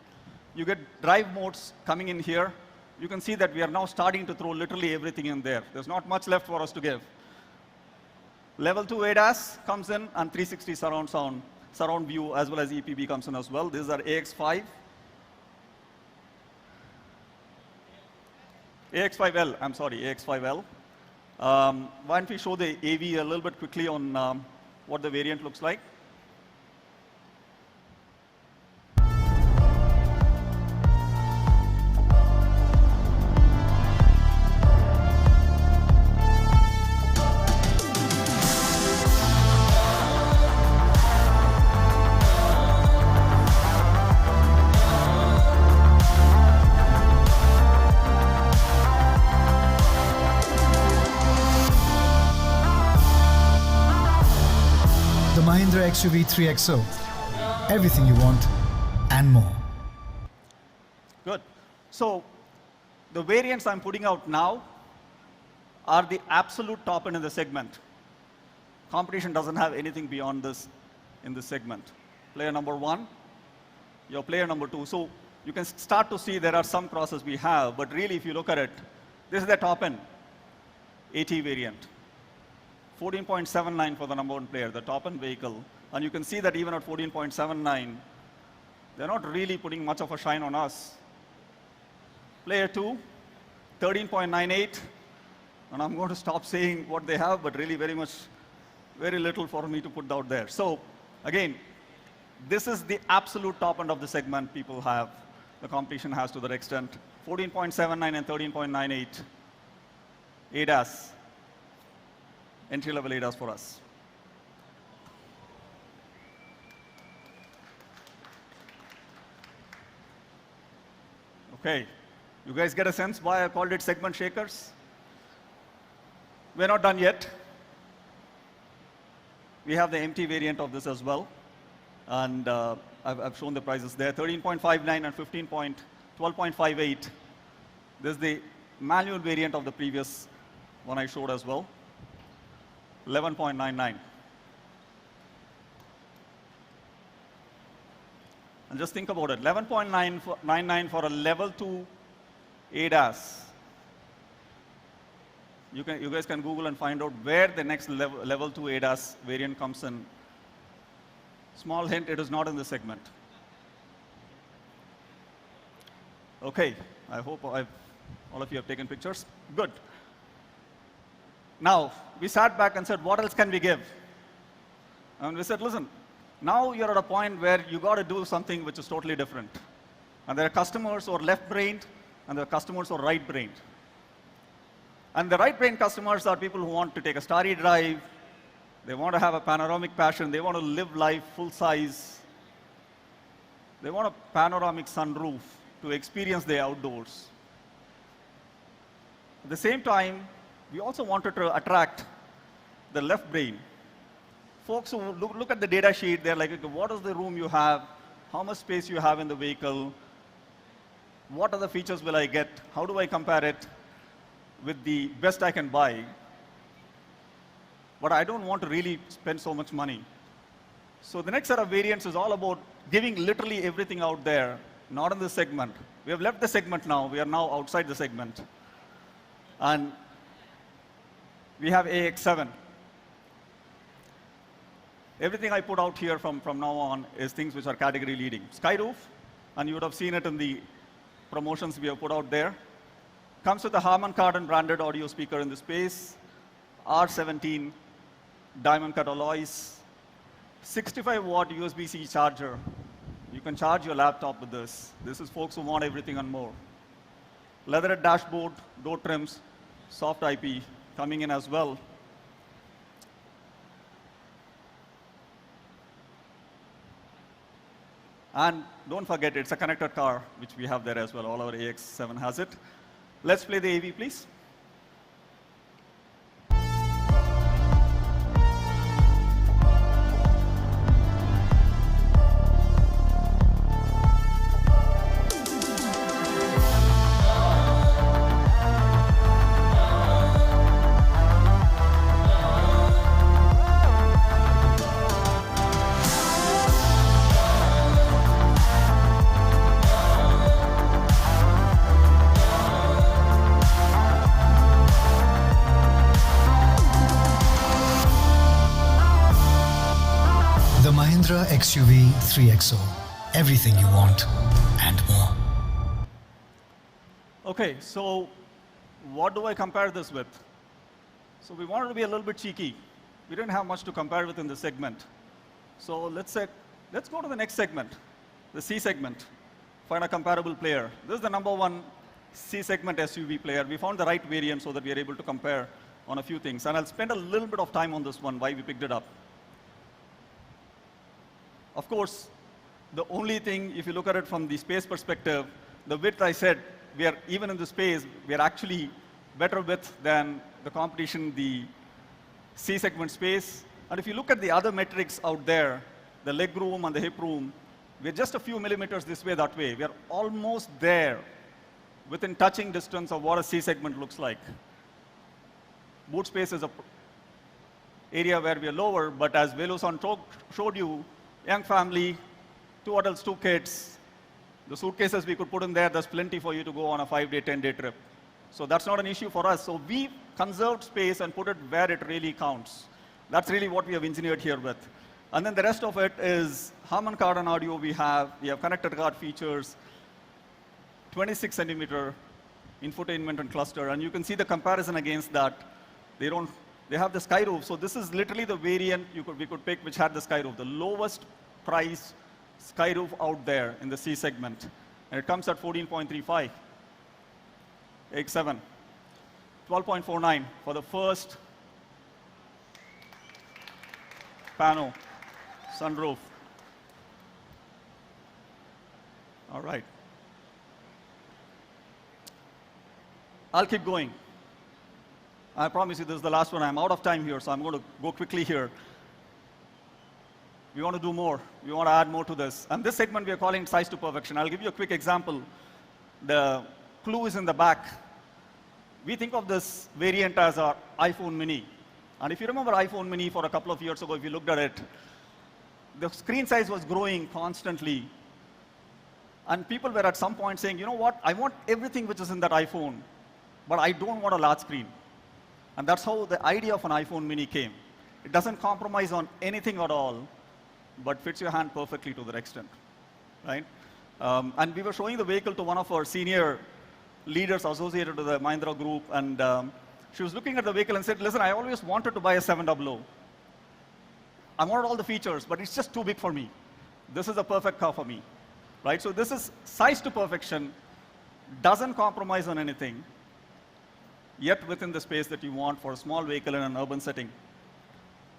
You get drive modes coming in here. You can see that we are now starting to throw literally everything in there. There's not much left for us to give. Level 2 ADAS comes in, and 360 surround sound, surround view, as well as EPB comes in as well. This is our AX5. AX5L, I'm sorry, AX5L. Why don't we show the AV a little bit quickly on what the variant looks like? The Mahindra XUV3XO. Everything you want and more. Good. So the variants I'm putting out now are the absolute top end in the segment. Competition doesn't have anything beyond this in this segment. Player number 1, your player number 2. So you can start to see there are some crosses we have, but really if you look at it, this is the top end AT variant. 14.79 for the number 1 player, the top end vehicle. And you can see that even at 14.79, they're not really putting much of a shine on us. Player 2, 13.98. And I'm going to stop saying what they have, but really very little for me to put out there. So again, this is the absolute top end of the segment people have. The competition has to that extent. 14.79 and 13.98 ADAS. Entry-level ADAS for us. Okay, you guys get a sense why I called it segment shakers? We're not done yet. We have the MT variant of this as well. And I've shown the prices there, 13.59 and 12.58. This is the manual variant of the previous one I showed as well. 11.99. And just think about it, 11.99 for a level 2 ADAS. You guys can Google and find out where the next level 2 ADAS variant comes in. Small hint, it is not in this segment. Okay, I hope all of you have taken pictures. Good. Now, we sat back and said, what else can we give? And we said, listen, now you're at a point where you got to do something which is totally different. And there are customers who are left-brained, and there are customers who are right-brained. And the right-brained customers are people who want to take a starry drive, they want to have a panoramic passion, they want to live life full size, they want a panoramic sunroof to experience the outdoors. At the same time, we also wanted to attract the left brain. Folks who look at the data sheet, they're like, okay, what is the room you have? How much space you have in the vehicle? What other features will I get? How do I compare it with the best I can buy? But I don't want to really spend so much money. So the next set of variants is all about giving literally everything out there, not in the segment. We have left the segment now. We are now outside the segment. And we have AX7. Everything I put out here from now on is things which are category leading. Skyroof, and you would have seen it in the promotions we have put out there. Comes with a Harman Kardon branded audio speaker in the space, R17 diamond cut alloys, 65-watt USB-C charger. You can charge your laptop with this. This is folks who want everything and more. Leatherette dashboard, door trims, soft IP coming in as well. And don't forget, it's a connected car, which we have there as well. All our AX7 has it. Let's play the AV, please. The Mahindra XUV3XO. Everything you want and more. OK, so what do I compare this with? So we wanted to be a little bit cheeky. We didn't have much to compare with in this segment. So let's go to the next segment, the C segment. Find a comparable player. This is the #1 C segment SUV player. We found the right variant so that we are able to compare on a few things. And I'll spend a little bit of time on this one, why we picked it up. Of course, the only thing, if you look at it from the space perspective, the width I said, we are even in the space, we are actually better width than the competition, the C segment space. And if you look at the other metrics out there, the leg room and the hip room, we're just a few millimeters this way, that way. We are almost there, within touching distance of what a C segment looks like. Boot space is an area where we are lower, but as Velu-san showed you, young family, 2 adults, 2 kids. The suitcases we could put in there, there's plenty for you to go on a 5-day, 10-day trip. So that's not an issue for us. So we conserved space and put it where it really counts. That's really what we have engineered here with. And then the rest of it is Harman Kardon audio we have connected car features, 26 centimeter infotainment and cluster. And you can see the comparison against that. They have the sky roof. So this is literally the variant we could pick which had the sky roof, the lowest price sky roof out there in the C segment. And it comes at 14.35. X7, 12.49 for the first panel, sunroof. All right. I'll keep going. I promise you this is the last one. I'm out of time here, so I'm going to go quickly here. We want to do more. We want to add more to this. And this segment we are calling size to perfection. I'll give you a quick example. The clue is in the back. We think of this variant as our iPhone mini. And if you remember iPhone mini for a couple of years ago, if you looked at it, the screen size was growing constantly. And people were at some point saying, you know what, I want everything which is in that iPhone, but I don't want a large screen. And that's how the idea of an iPhone mini came. It doesn't compromise on anything at all, but fits your hand perfectly to that extent, right? And we were showing the vehicle to one of our senior leaders associated to the Mahindra group, and she was looking at the vehicle and said, listen, I always wanted to buy a 700. I wanted all the features, but it's just too big for me. This is a perfect car for me, right? So this is size to perfection, doesn't compromise on anything, yet within the space that you want for a small vehicle in an urban setting.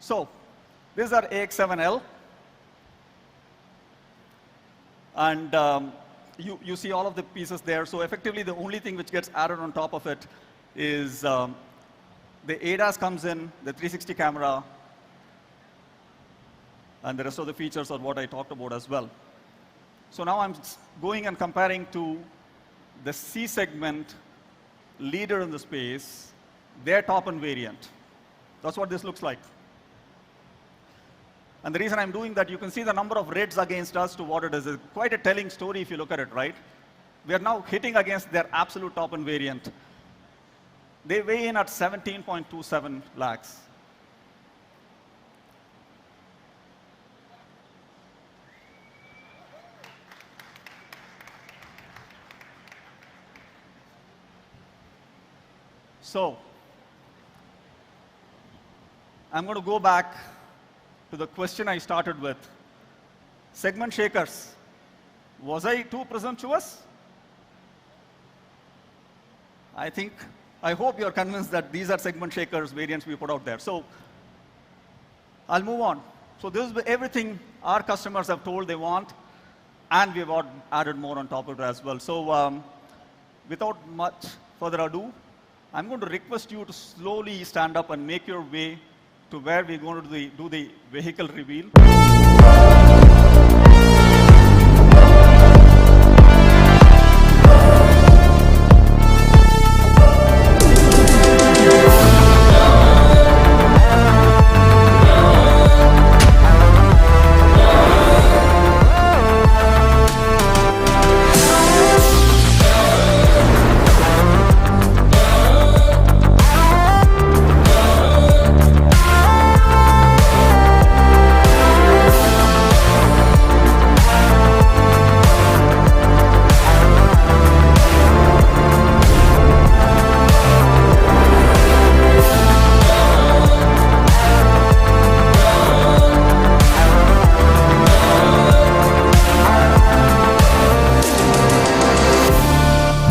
So this is our AX7L. And you see all of the pieces there. So effectively, the only thing which gets added on top of it is the ADAS comes in, the 360 camera, and the rest of the features are what I talked about as well. So now I'm going and comparing to the C segment leader in the space, their top-end variant. That's what this looks like. And the reason I'm doing that, you can see the number of reds against us to what it is. It's quite a telling story if you look at it, right? We are now hitting against their absolute top-end variant. They weigh in at 17.27 lakhs. So I'm going to go back to the question I started with. Segment shakers. Was I too presumptuous? I hope you're convinced that these are segment shakers variants we put out there. So I'll move on. So this is everything our customers have told they want, and we've added more on top of it as well. So without much further ado, I'm going to request you to slowly stand up and make your way to where we're going to do the vehicle reveal.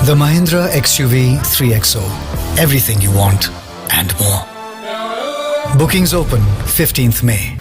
The Mahindra XUV3XO. Everything you want and more. Bookings open 15th May.